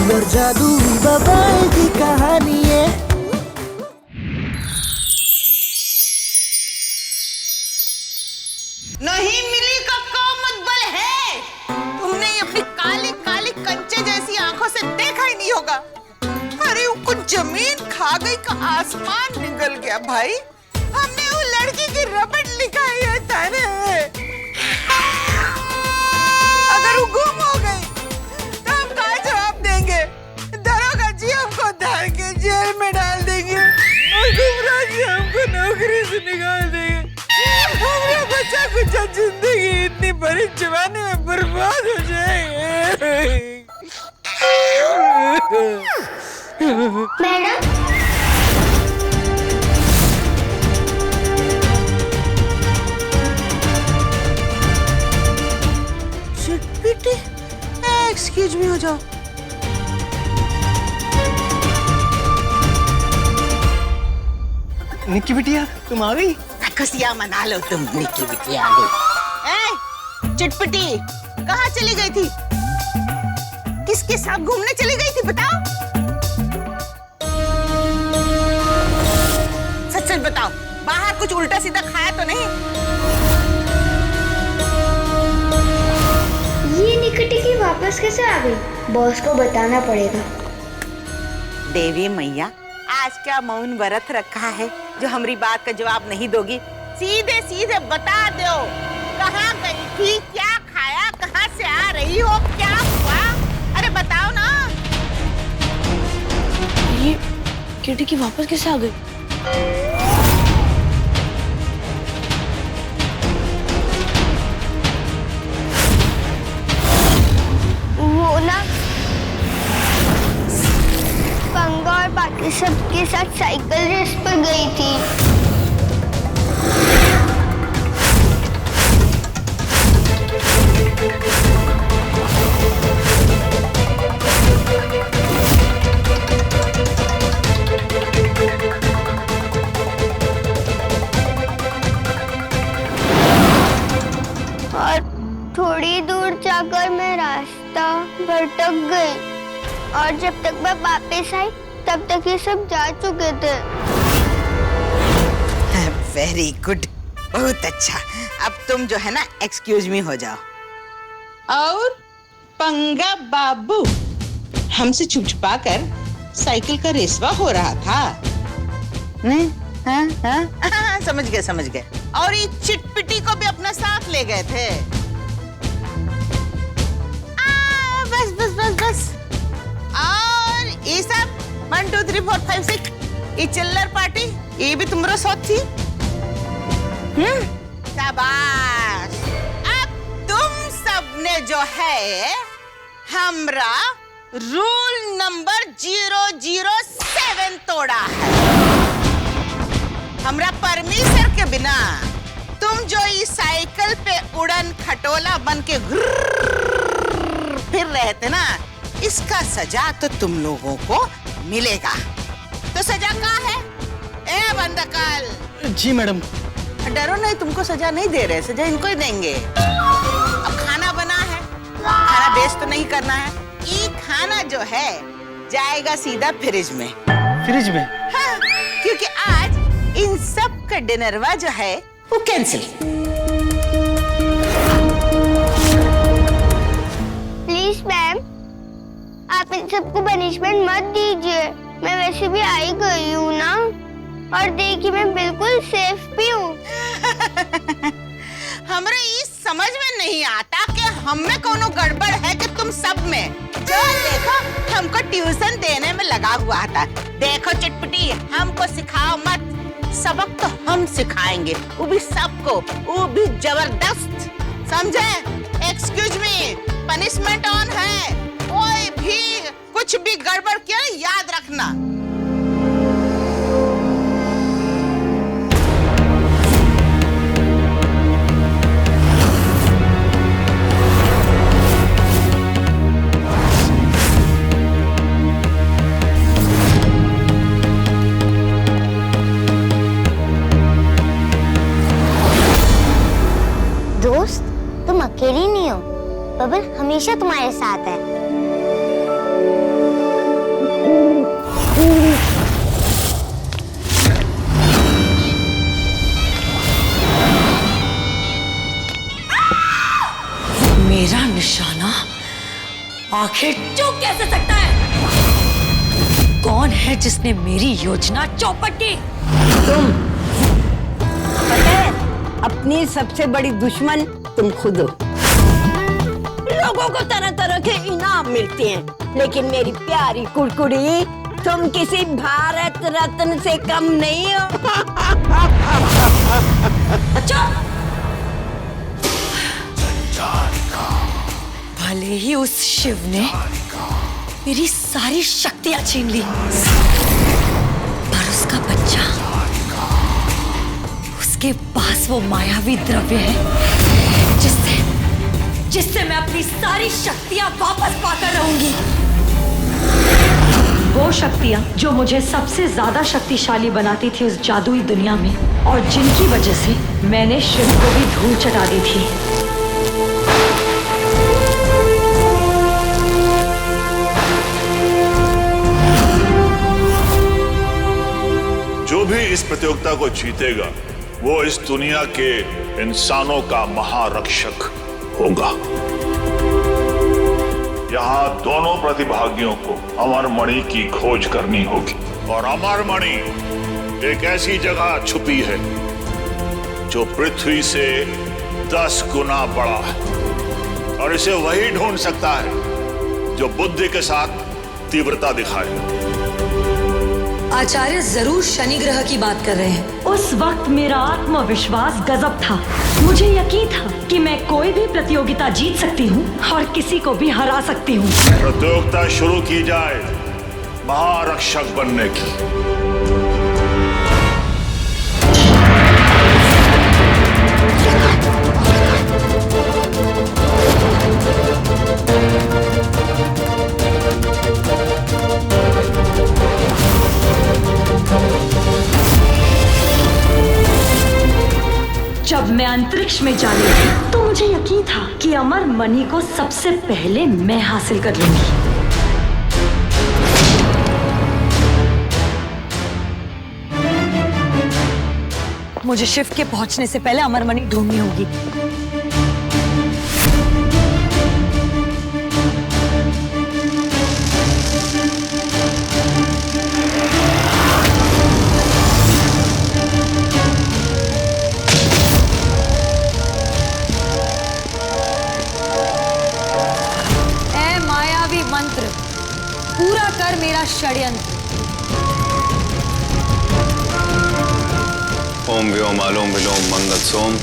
चुड़ैल और जादुई बवाल की कहानी है। नहीं मिली का मतबल है। तुमने अपनी काली काली कंचे जैसी आंखों से देखा ही नहीं होगा। अरे वो जमीन खा गई का आसमान निकल गया भाई। हमने वो लड़की की रबड़ लिखाई है ताने। अगर वो गुम हो गई तो हम क्या जवाब देंगे? दरोगा जी हमको धर के जेल में डाल देंगे और गुमराह जी हमको नौकरी से निकाल देंगे। हमारा बच्चा कुछ जिंदगी इतनी बड़ी जवानी में बर्बाद हो जाएगी। मैडम, चिटपिटी, एक्सक्यूज मी हो जाओ। निक्की बिटिया तुम आ गई? खुशियाँ मना लो तुम, निक्की बिटिया आ गई। चिटपिटी कहाँ चली गई थी? किसके साथ घूमने चली गई थी बताओ? सच सच बताओ, बाहर कुछ उल्टा सीधा खाया तो नहीं? ये निकटी वापस कैसे आ गई? बॉस को बताना पड़ेगा। देवी मैया, आज क्या मौन व्रत रखा है जो हमारी बात का जवाब नहीं दोगी? सीधे सीधे बता दो, कहाँ गई थी, क्या खाया, कहाँ से आ रही हो, क्या हुआ? अरे बताओ ना। ये किटी की वापस कैसे आ गई? वो ना पंगा और बाकी सबके साथ साइकिल रेस पर गई थी। और थोड़ी दूर जाकर मैं रास्ता भटक गई और जब तक मैं वापस आई तब तक ये सब जा चुके थे। वेरी गुड, बहुत अच्छा। अब तुम जो है ना एक्सक्यूज मी हो जाओ। और पंगा बाबू हमसे छुपा कर साइकिल का रेसवा हो रहा था। नहीं? हाँ, समझ गए। और ये चिटपिटी को भी अपना साथ ले गए थे। बस। और ये सब 1 2 3 4 5 6 ये चिल्लर पार्टी, ये भी तुम्हारा साथ थी। शाबाश। अब तुम सबने जो है हमरा रूल नंबर 007 तोड़ा है। हमरा परमिशन के बिना तुम जो इस साइकिल पे उड़न खटोला बन के फिर रहे थे ना, इसका सजा तो तुम लोगों को मिलेगा। तो सजा क्या है? ए बंदकल। जी मैडम। डरो नहीं, तुमको सजा नहीं दे रहे, सजा इनको ही देंगे। अब खाना बना है, खाना वेस्ट तो नहीं करना है। ये खाना जो है जाएगा सीधा फ्रिज में। फ्रिज में? हाँ, क्योंकि आज इन सब का डिनरवा जो है वो कैंसिल। प्लीज मैम, आप इन सबको पनिशमेंट मत दीजिए। मैं वैसे भी आई गई हूँ ना, और देखिए मैं बिल्कुल सेफ भी हूँ। हमरे ये समझ में नहीं आता कि हम में कोनो गड़बड़ है कि तुम सब में। जो देखो हमको ट्यूशन देने में लगा हुआ था। देखो चिटपिटी, हमको सिखाओ मत, सबक तो हम सिखाएंगे, वो भी सबको, वो भी जबरदस्त, समझे? एक्सक्यूज मी, पनिशमेंट ऑन है। कोई भी कुछ भी गड़बड़ किया याद रखना। दोस्त, तुम अकेली नहीं हो, बबल हमेशा तुम्हारे साथ है। आखिर चूक कैसे सकता है? कौन है जिसने मेरी योजना चौपट की? तुम। पता है, अपनी सबसे बड़ी दुश्मन तुम खुद हो। लोगों को तरह तरह के इनाम मिलते हैं, लेकिन मेरी प्यारी कुड़कुड़ी, तुम किसी भारत रत्न से कम नहीं हो। अच्छा, भले ही उस शिव ने मेरी सारी शक्तियां छीन ली, पर उसका बच्चा, उसके पास वो मायावी द्रव्य है जिससे मैं अपनी सारी शक्तियां वापस पाकर रहूंगी। वो शक्तियां जो मुझे सबसे ज्यादा शक्तिशाली बनाती थी उस जादुई दुनिया में, और जिनकी वजह से मैंने शिव को भी धूल चटा दी थी। जो भी इस प्रतियोगिता को जीतेगा वो इस दुनिया के इंसानों का महारक्षक होगा। यहाँ दोनों प्रतिभागियों को अमर मणि की खोज करनी होगी, और अमर मणि एक ऐसी जगह छुपी है जो पृथ्वी से 10 गुना बड़ा है, और इसे वही ढूंढ सकता है जो बुद्धि के साथ तीव्रता दिखाए। आचार्य जरूर शनि ग्रह की बात कर रहे हैं। उस वक्त मेरा आत्मविश्वास गजब था। मुझे यकीन था कि मैं कोई भी प्रतियोगिता जीत सकती हूँ और किसी को भी हरा सकती हूँ। प्रतियोगिता शुरू की जाए महारक्षक बनने की। जब मैं अंतरिक्ष में जाने लगी तो मुझे यकीन था कि अमर मणि को सबसे पहले मैं हासिल कर लूंगी। मुझे शिव के पहुंचने से पहले अमर मणि ढूंढनी होगी। मंत्र पूरा कर मेरा षड्यंत्र। ओम व्योम आलोम विलोम मंगल सोम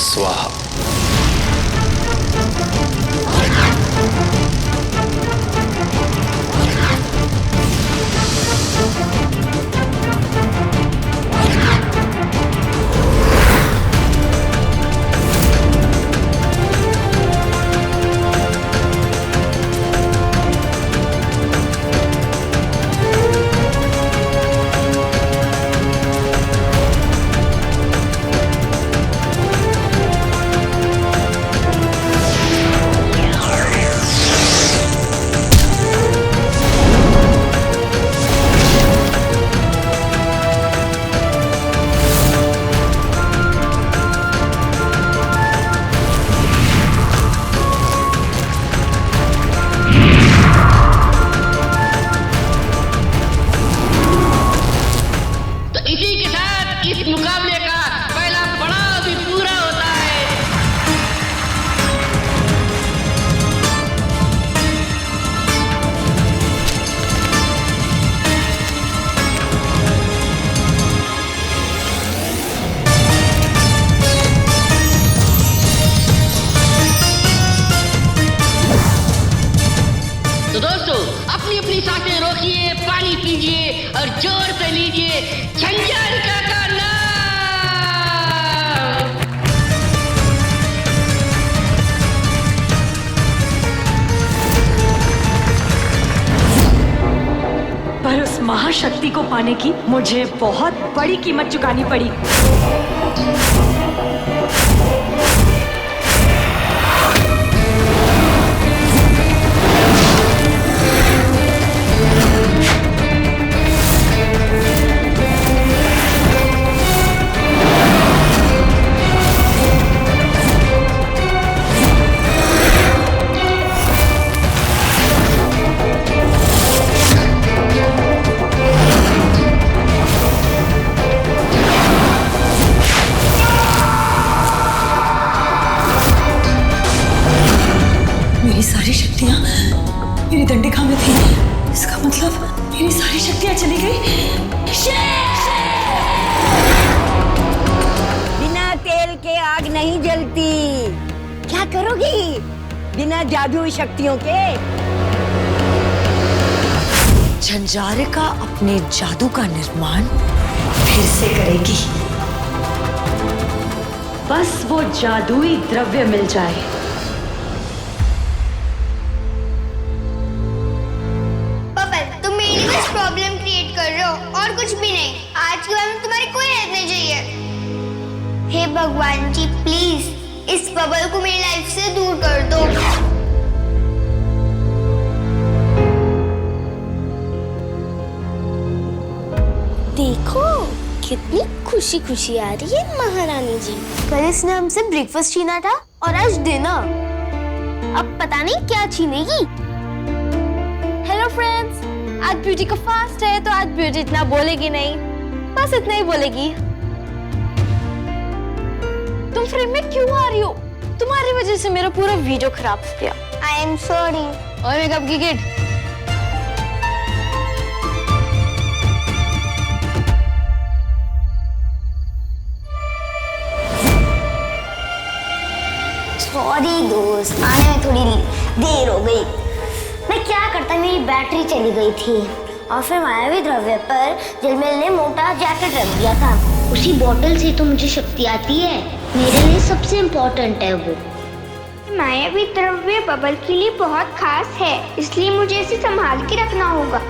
स्वाहा। तो दोस्तों, अपनी अपनी सांसें रोकिए, पानी पीजिए और जोर से लीजिए झंझारिका का नाम। पर उस महाशक्ति को पाने की मुझे बहुत बड़ी कीमत चुकानी पड़ी। मेरी डंडे काम में थी। इसका मतलब मेरी सारी शक्तियां चली गई। बिना तेल के आग नहीं जलती। क्या करोगी बिना जादुई शक्तियों के? झंझारिका अपने जादू का निर्माण फिर से करेगी, बस वो जादुई द्रव्य मिल जाए। पापा, तुम मेरे लिए बस प्रॉब्लम क्रिएट कर रहे हो और कुछ भी नहीं। आज के बाद में तुम्हारी कोई हेल्प नहीं चाहिए। हे भगवान जी, प्लीज इस बबल को मेरी लाइफ से दूर कर दो। देखो कितनी खुशी खुशी आ रही है महारानी जी। कल इसने हमसे ब्रेकफास्ट छीना था और आज डिनर। अब पता नहीं क्या छीनेगी। हेलो फ्रेंड्स, आज ब्यूटी का फास्ट है तो आज ब्यूटी इतना बोलेगी नहीं, बस इतना ही बोलेगी। तुम फ्रेम में क्यों आ रही हो? तुम्हारी वजह से मेरा पूरा वीडियो खराब हो गया। I am sorry. और मेकअप की किट सॉरी दोस्त, आने में थोड़ी देर हो गई। मैं क्या करता, मेरी बैटरी चली गई थी और फिर मायावी द्रव्य पर झिलमिल ने मोटा जैकेट रख दिया था। उसी बोतल से तो मुझे शक्ति आती है। मेरे लिए सबसे इम्पोर्टेंट है वो। मायावी द्रव्य बबल के लिए बहुत खास है, इसलिए मुझे इसे संभाल के रखना होगा।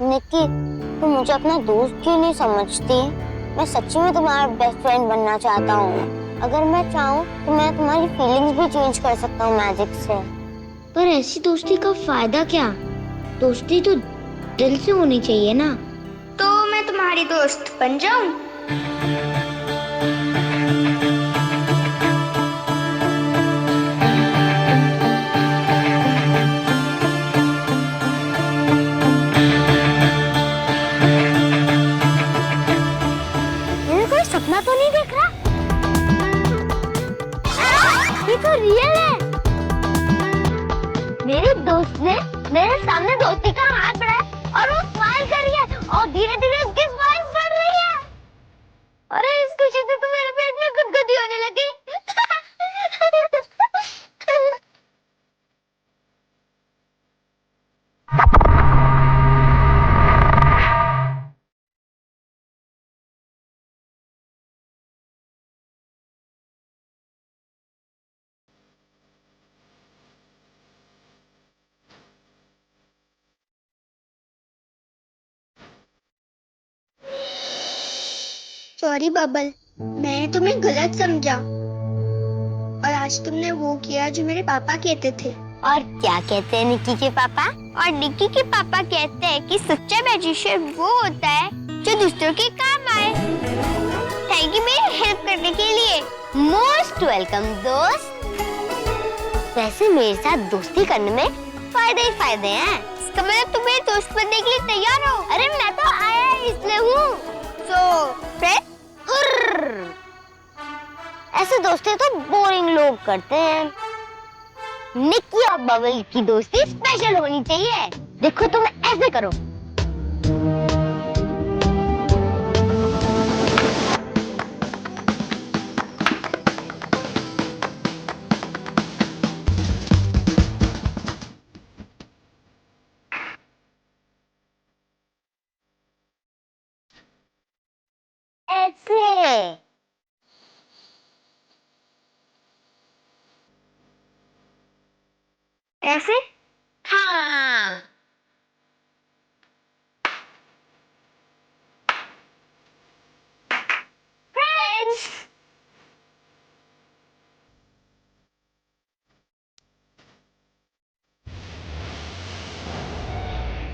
निक्की, तुम मुझे अपना दोस्त क्यों नहीं समझती? मैं सच्ची में तुम्हारा बेस्ट फ्रेंड बनना चाहता हूँ। अगर मैं चाहूँ तो मैं तुम्हारी फीलिंग्स भी चेंज कर सकता हूँ मैजिक से। पर ऐसी दोस्ती का फायदा क्या? दोस्ती तो दिल से होनी चाहिए ना। तो मैं तुम्हारी दोस्त बन जाऊँ? सपना तो नहीं देख रहा? ये तो रियल है। मेरे दोस्त ने मेरे सामने दोस्ती का हाथ बढ़ाया और वो स्माइल कर रही है और धीरे धीरे उसकी स्माइल बढ़ रही है। अरे इस खुशी से तो मेरे पेट में गुदगुदी होने लगी। सॉरी बबल, मैंने तुम्हें गलत समझा और आज तुमने वो किया जो मेरे पापा कहते थे। और क्या कहते हैं निक्की के पापा? और निक्की के पापा कहते हैं कि सच्चा मैजिशियन वो होता है जो दूसरों के काम आए। थैंक यू मेरी हेल्प करने के लिए। मोस्ट वेलकम दोस्त। वैसे मेरे साथ दोस्ती करने में फायदे ही फायदे हैं। इसका मतलब तुम मेरे दोस्त बनने के लिए तैयार हो? अरे मैं तो आया इसलिए हूँ। ऐसे दोस्ती तो बोरिंग लोग करते हैं। निक्की और बबल की दोस्ती स्पेशल होनी चाहिए। देखो तुम ऐसे करो। ऐसे ऐसे? हाँ। फ्रेंड्स,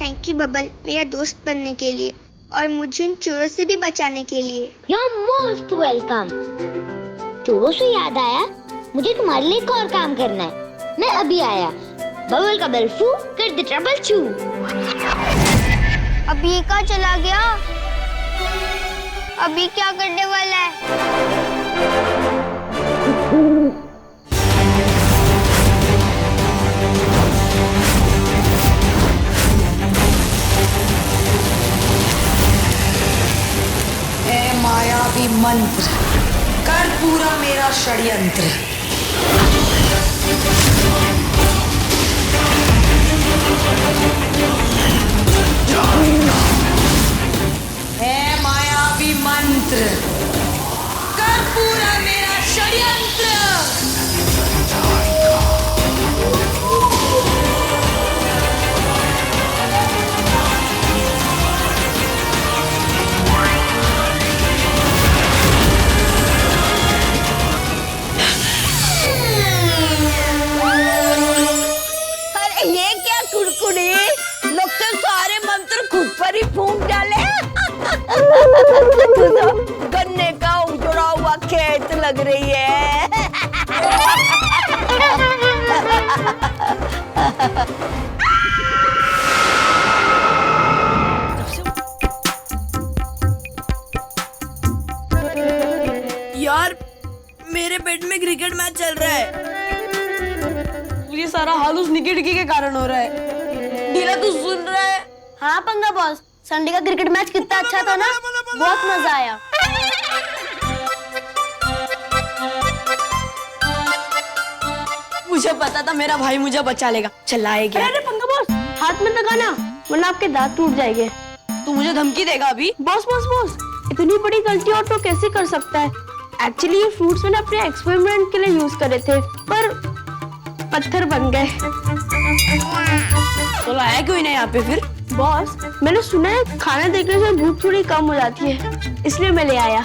थैंक यू बबल मेरा दोस्त बनने के लिए और मुझे इन चोरों से भी बचाने के लिए। You're most welcome। चोरों से याद आया, मुझे तुम्हारे लिए एक और काम करना है। मैं अभी आया। बबल का बेल फू कर दे ट्रबल चू। अभी ये कहाँ चला गया? अभी क्या करने वाला है? मायावी मंत्र कर पूरा मेरा षड्यंत्र। हे मायावी मंत्र कर पूरा मेरा षड्यंत्र। ये क्या कुड़कुड़ी, लोग तो सारे मंत्र खुद पर ही फूंक डाले। तू तो गन्ने का उजड़ा हुआ खेत लग रही है। यार मेरे पेट में क्रिकेट मैच चल रहा है। ये सारा हाल उस निकी टिकी के कारण हो रहा है। ढीला तू सुन रहा है? हाँ पंगा बॉस, संडे का क्रिकेट मैच कितना अच्छा था ना, बहुत मजा आया। मुझे पता था मेरा भाई मुझे बचा लेगा। चलाएगा। अरे पंगा बॉस, हाथ में लगाना वरना आपके दांत टूट जाएंगे। तू मुझे धमकी देगा अभी? बॉस बॉस बॉस, इतनी बड़ी गलती और तो कैसे कर सकता है? एक्चुअली ये फ्रूट्स मैंने अपने एक्सपेरिमेंट के लिए यूज करे थे, पर पत्थर बन गए। तो लाया क्यों नहीं यहाँ पे फिर? बॉस मैंने सुना है खाना देखने से भूख थोड़ी कम हो जाती है, इसलिए मैं ले आया।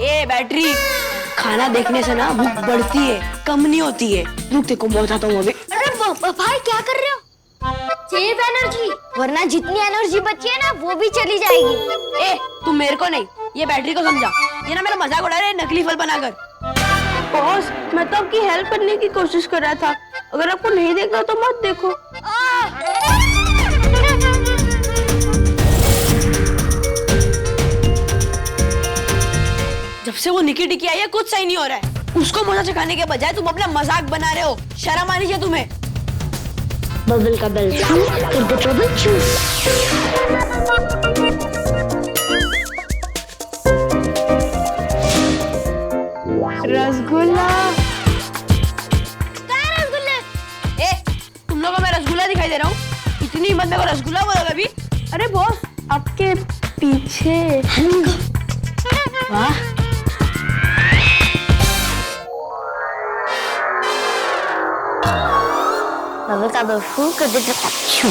ए बैटरी, खाना देखने से ना भूख बढ़ती है, कम नहीं होती है। रुक देखो मैं बताता हूँ अभी। अरे भाई क्या कर रहे हो? सेव एनर्जी, वरना जितनी एनर्जी बची है ना वो भी चली जाएगी। ए तू मेरे को नहीं, ये बैटरी को समझा। ये ना मेरा मजाक उड़ा रहे नकली फल बनाकर। बॉस मैं तो आपकी हेल्प करने की कोशिश कर रहा था, अगर आपको नहीं देखना तो मत देखो। जब से वो निकी टिकी आई है कुछ सही नहीं हो रहा है। उसको मजा चखाने के बजाय तुम अपना मजाक बना रहे हो। शर्म आनी चाहिए तुम्हें। बबल का बेल फू कर दे ट्रबल चू। रसगुल्ला। ए तुम लोगों को मैं रसगुल्ला दिखाई दे रहा हूँ? इतनी हिम्मत मेरे को रसगुल्ला बोला कभी? अरे बॉस आपके पीछे। वाह बबल का बेल फू कर दे ट्रबल चू।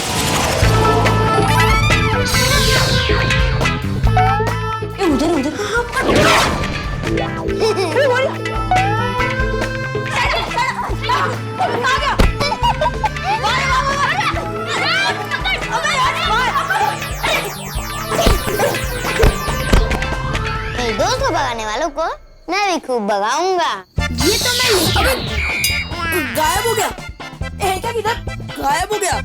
उधर उधर मेरे दोस्त को भगाने वालों को मैं भी खूब भगाऊंगा। ये तो मैं गायब हो गया। ए क्या किधर गायब हो गया?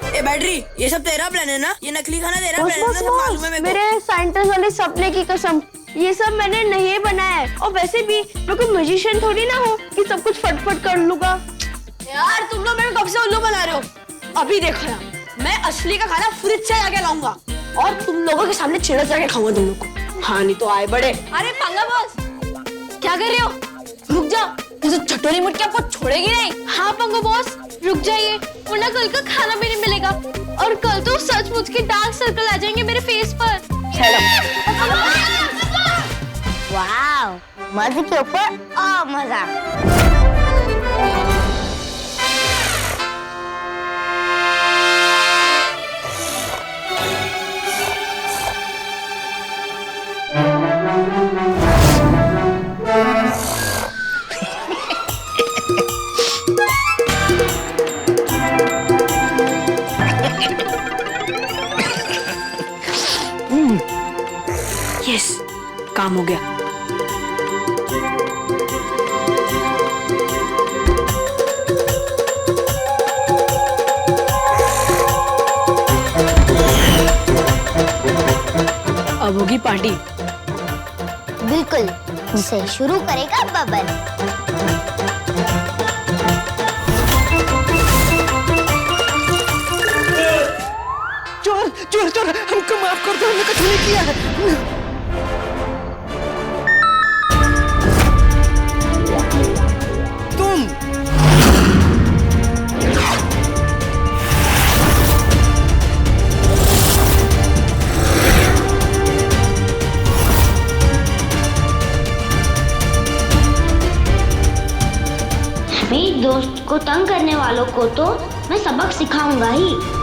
ए बैटरी, ये सब तेरा प्लान है ना? ये नकली खाना तेरा प्लान है ना? सब मालूम है मेरे को। मेरे साइंटिस्ट वाले सपने की कसम, ये सब मैंने नहीं बनाया है। और वैसे भी मैं कोई मैजिशियन थोड़ी ना हूँ कि सब कुछ फटफट कर लूंगा। यार तुम लोग मेरे को कब से उल्लू बना रहे हो? अभी देखो ना, मैं असली का खाना फ्रिज से लाके लाऊंगा और तुम लोगों के सामने छिड़क जाके खाऊंगा तुम लोग को। हाँ नहीं तो आए बड़े। अरे पंगा बॉस क्या कर रहे हो? रुक जाओ, ये तो चटोरी मुट के आपको छोड़ेगी नहीं। हाँ पंगो बॉस रुक जाइए, वरना कल का खाना भी नहीं मिलेगा और कल तो सचमुच के डार्क सर्कल आ जाएंगे मेरे फेस पर। वाव, मजे के ऊपर और मजा। यस, काम हो गया। पहली पार्टी। बिल्कुल, जिसे शुरू करेगा बबल। चोर चोर चोर, हमको माफ कर दो, हमने कुछ नहीं किया। तुम मेरे दोस्त को तंग करने वालों को तो मैं सबक सिखाऊंगा ही।